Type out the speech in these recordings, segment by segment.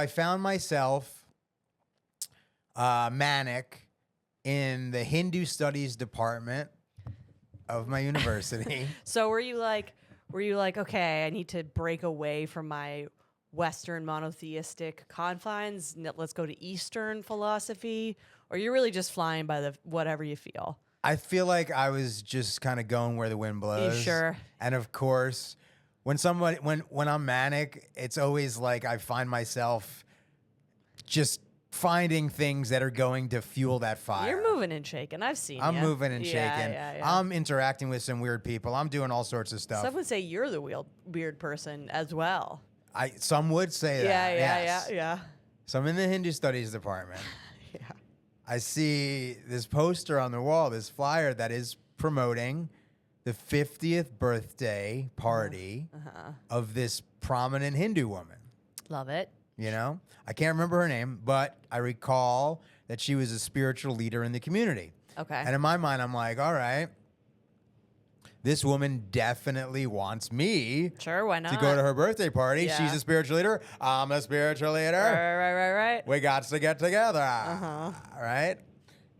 I found myself Manic in the Hindu Studies department of my university. So were you like, okay, I need to break away from my Western monotheistic confines. Let's go to Eastern philosophy, or you're really just flying by the whatever you feel. I feel like I was just kind of going where the wind blows. You sure? And of course, when I'm manic, it's always like I find myself just finding things that are going to fuel that fire. You're moving and shaking. I've seen I'm ya. moving and shaking. Yeah. I'm interacting with some weird people. I'm doing all sorts of stuff. Some would say you're the weird person as well. Some would say that. Yes. Yeah. So I'm in the Hindu Studies department. Yeah. I see this poster on the wall, this flyer that is promoting the 50th birthday party of this prominent Hindu woman. Love it. You know, I can't remember her name, but I recall that she was a spiritual leader in the community. Okay. And in my mind, I'm like, all right, this woman definitely wants me Sure, why not? to go to her birthday party. Yeah. She's a spiritual leader. I'm a spiritual leader. Right. We got to get together. All right.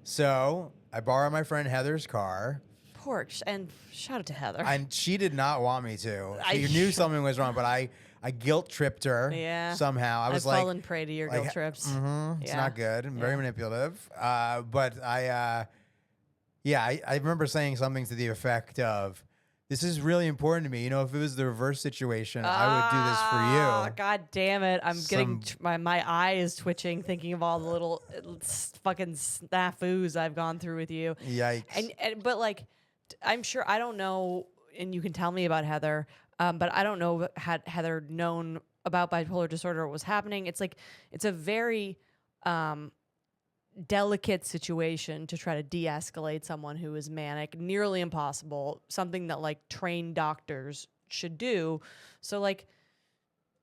So I borrowed my friend Heather's car. Porch, and shout out to Heather. And she did not want me to. She I- knew something was wrong, but I guilt tripped her somehow. I was I've fallen prey to your guilt trips. It's not good. I'm very manipulative. But I remember saying something to the effect of, this is really important to me. You know, if it was the reverse situation, I would do this for you. God damn it. I'm getting, my eye is twitching thinking of all the little fucking snafus I've gone through with you. Yikes. But like, I'm sure, I don't know, and you can tell me about Heather, but I don't know had Heather known about bipolar disorder or what was happening. It's like, it's a very delicate situation to try to de-escalate someone who is manic. Nearly impossible. Something that like trained doctors should do. So like,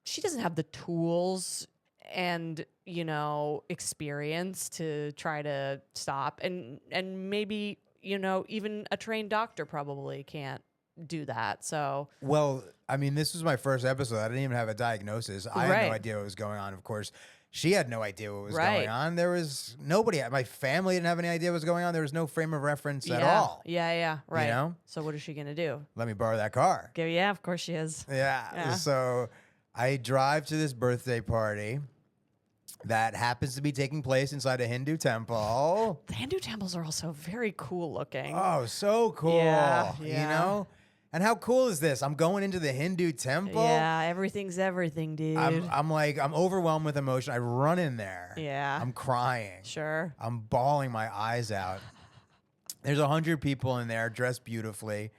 she doesn't have the tools and, you know, experience to try to stop. And maybe, you know, even a trained doctor probably can't do that. So, well, I mean, this was my first episode. I didn't even have a diagnosis. I had no idea what was going on, of course. She had no idea what was going on. There was nobody. My family didn't have any idea what was going on. There was no frame of reference at all. Yeah, right. You know? So what is she going to do? Let me borrow that car. Yeah, of course she is. Yeah. So I drive to this birthday party that happens to be taking place inside a Hindu temple. The Hindu temples are also very cool looking. Oh, so cool. Yeah. You know? And how cool is this? I'm going into the Hindu temple. Yeah, everything's everything, dude. I'm overwhelmed with emotion. I run in there. Yeah. I'm crying. Sure. I'm bawling my eyes out. There's 100 people in there dressed beautifully.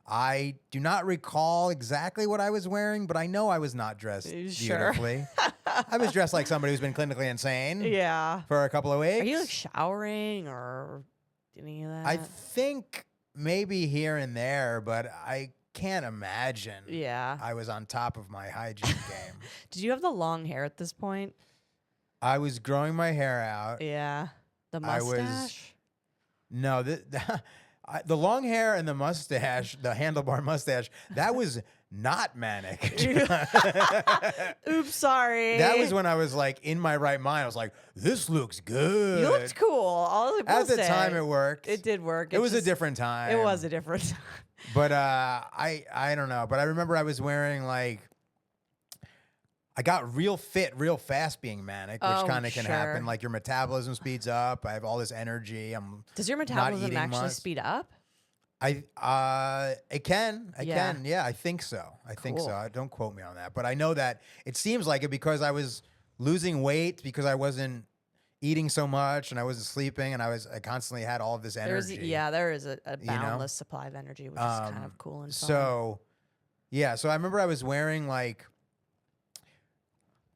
I do not recall exactly what I was wearing, but I know I was not dressed beautifully. I was dressed like somebody who's been clinically insane. Yeah. For a couple of weeks. Are you like showering or any of that? I think maybe here and there, but I can't imagine. Yeah. I was on top of my hygiene game. Did you have the long hair at this point? I was growing my hair out. Yeah. The mustache? No, the long hair and the mustache, the handlebar mustache, that was not manic. Oops, sorry. That was when I was like in my right mind. I was like, this looks good. You looked cool. At the time, it worked. It did work. It was a different time. It was a different time. But I don't know. But I remember I was wearing like, I got real fit real fast being manic, which kind of can happen. Like your metabolism speeds up. I have all this energy. Does your metabolism actually speed up? It can. Yeah, I think so. I think so. Don't quote me on that. But I know that it seems like it because I was losing weight because I wasn't eating so much and I wasn't sleeping and I constantly had all of this energy. There is a boundless supply of energy, which is kind of cool and fun. So I remember I was wearing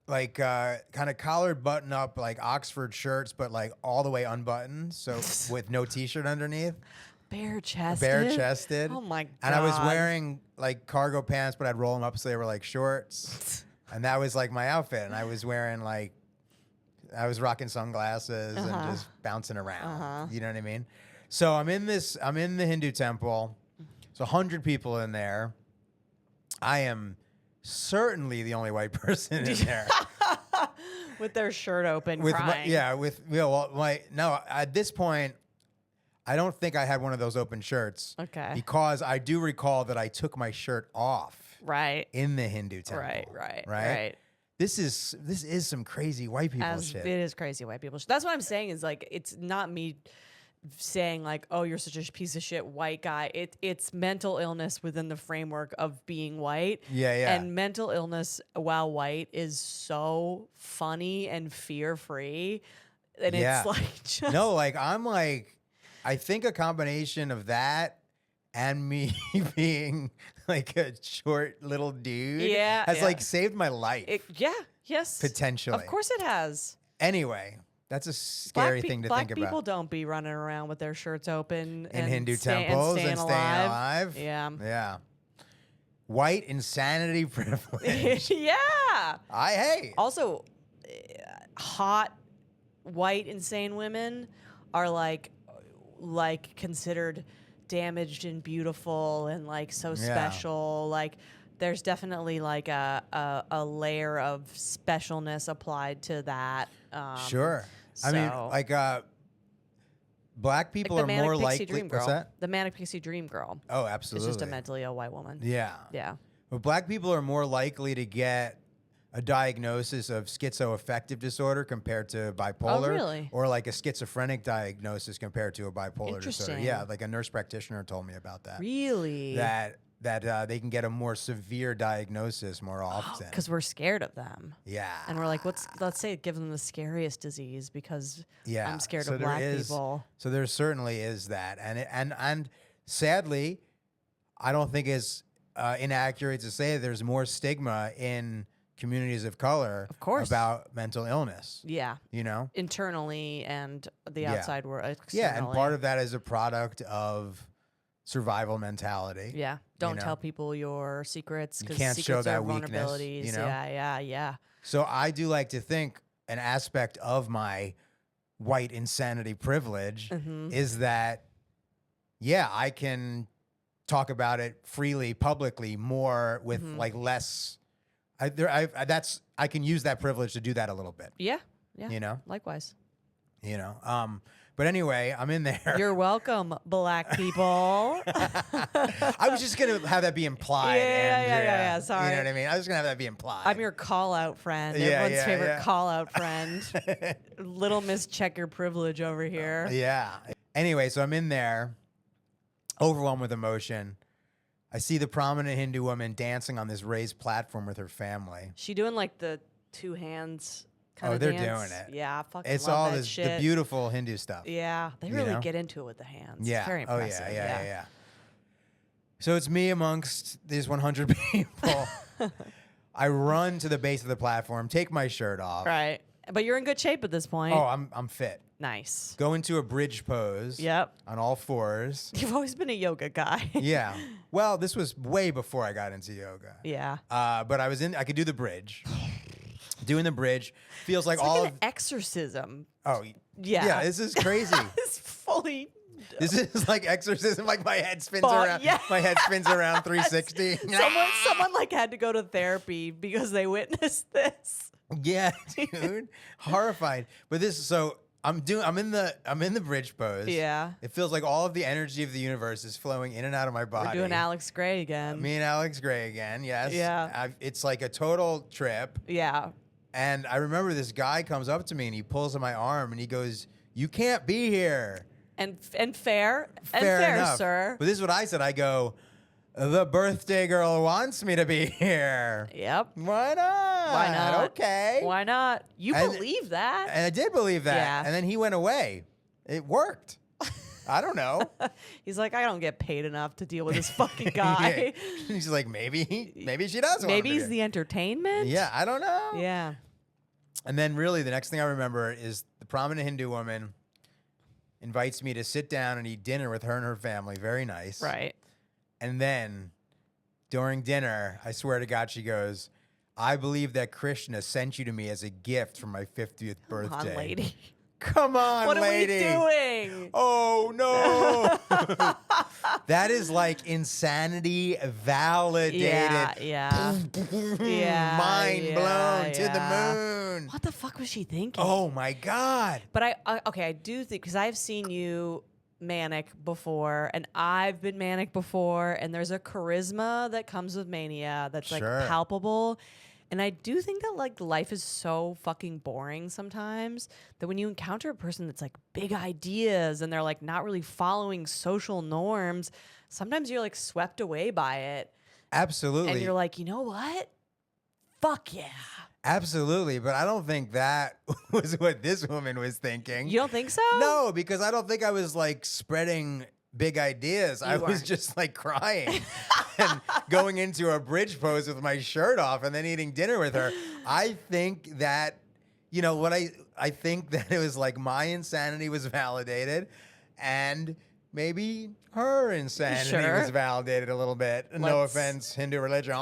kind of collared button up like Oxford shirts, but like all the way unbuttoned. So with no t-shirt underneath. Bare chested. Bare chested. Oh my God. And I was wearing like cargo pants, but I'd roll them up so they were like shorts. And that was like my outfit. And I was wearing I was rocking sunglasses and just bouncing around. You know what I mean? So I'm in the Hindu temple. There's 100 people in there. I am certainly the only white person in there. with their shirt open, with crying. at this point, I don't think I had one of those open shirts. Okay. Because I do recall that I took my shirt off. Right. In the Hindu temple. Right. This is some crazy white people shit. It is crazy white people shit. That's what I'm saying is like, it's not me saying like, oh, you're such a piece of shit white guy. It's mental illness within the framework of being white. Yeah. And mental illness while white is so funny and fear-free. And it's like just... No, like I'm like, I think a combination of that and me being like a short little dude has like saved my life. Yes. Potentially. Of course it has. Anyway, that's a scary thing to think about. Black people don't be running around with their shirts open in Hindu temples and staying alive. Yeah. Yeah. White insanity privilege. Yeah. Also, hot white insane women are like considered damaged and beautiful and like so special. Like there's definitely like a layer of specialness applied to that. Sure. I mean, like black people are more likely. What's that? The Manic Pixie Dream Girl. Oh, absolutely. It's just a mentally ill white woman. Yeah. But black people are more likely to get a diagnosis of schizoaffective disorder compared to bipolar. Oh, really? Or like a schizophrenic diagnosis compared to a bipolar disorder. Yeah, like a nurse practitioner told me about that. Really? That they can get a more severe diagnosis more often. Because we're scared of them. Yeah. And we're like, let's say give them the scariest disease because I'm scared of black people. So there certainly is that. And sadly, I don't think it's inaccurate to say there's more stigma in communities of color, of course, about mental illness. Yeah. You know? Internally and the outside world. Externally. Yeah, and part of that is a product of survival mentality. Yeah. Don't tell people your secrets because you can't secrets show that are weakness, vulnerabilities. You know? Yeah. So I do like to think an aspect of my white insanity privilege is that, I can talk about it freely, publicly, more with like less. I can use that privilege to do that a little bit. Yeah. You know. Likewise. You know. But anyway, I'm in there. You're welcome, black people. I was just gonna have that be implied. Yeah. Sorry. You know what I mean? I was gonna have that be implied. I'm your call-out friend. Everyone's favorite call-out friend. Little Miss Check Your Privilege over here. Yeah. Anyway, so I'm in there, overwhelmed with emotion. I see the prominent Hindu woman dancing on this raised platform with her family. She doing like the two hands kind of they're dance? doing it. Yeah, I fucking it's love all that this shit. the beautiful Hindu stuff. Yeah, they really get into it with the hands. Yeah. It's very impressive. Yeah. So it's me amongst these 100 people. I run to the base of the platform, take my shirt off. Right. But you're in good shape at this point. Oh, I'm fit. Nice. Go into a bridge pose. Yep. On all fours. You've always been a yoga guy. Yeah. Well, this was way before I got into yoga. Yeah. But I could do the bridge. Doing the bridge feels like it's all like an exorcism. Oh, yeah. Yeah, this is crazy. It's fully. This is like exorcism. Like my head spins around. Yeah. My head spins around 360. Someone like had to go to therapy because they witnessed this. Yeah, dude. Horrified. But I'm in the bridge pose. Yeah. It feels like all of the energy of the universe is flowing in and out of my body. We're doing Alex Gray again. Me and Alex Gray again. Yes. Yeah. It's like a total trip. Yeah. And I remember this guy comes up to me and he pulls on my arm and he goes, "You can't be here." And fair enough, sir. But this is what I said. I go, "The birthday girl wants me to be here." Yep. Why not? Okay. Why not? You believe that. And I did believe that. Yeah. And then he went away. It worked. I don't know. He's like, I don't get paid enough to deal with this fucking guy. Yeah. He's like, maybe she does. Maybe he's the entertainment. Yeah, I don't know. Yeah. And then really the next thing I remember is the prominent Hindu woman invites me to sit down and eat dinner with her and her family. Very nice. Right. And then during dinner, I swear to God, she goes, "I believe that Krishna sent you to me as a gift for my 50th birthday." Come on, lady. Come on, What lady. are we doing? Oh, no. That is like insanity validated. Yeah. Yeah, Mind blown to the yeah. moon. What the fuck was she thinking? Oh, my God. But I do think, because I've seen you manic before, and I've been manic before, and there's a charisma that comes with mania that's like Sure. palpable. And I do think that like life is so fucking boring sometimes that when you encounter a person that's like big ideas and they're like not really following social norms, sometimes you're like swept away by it. Absolutely. And you're like, you know what? Fuck yeah. Absolutely. But I don't think that was what this woman was thinking. You don't think so? No, because I don't think I was like spreading big ideas. I was weren't. just like crying and going into a bridge pose with my shirt off and then eating dinner with her. I think that, you know, what I think that it was like my insanity was validated and maybe her insanity Sure. was validated a little bit. No Let's- offense, Hindu religion.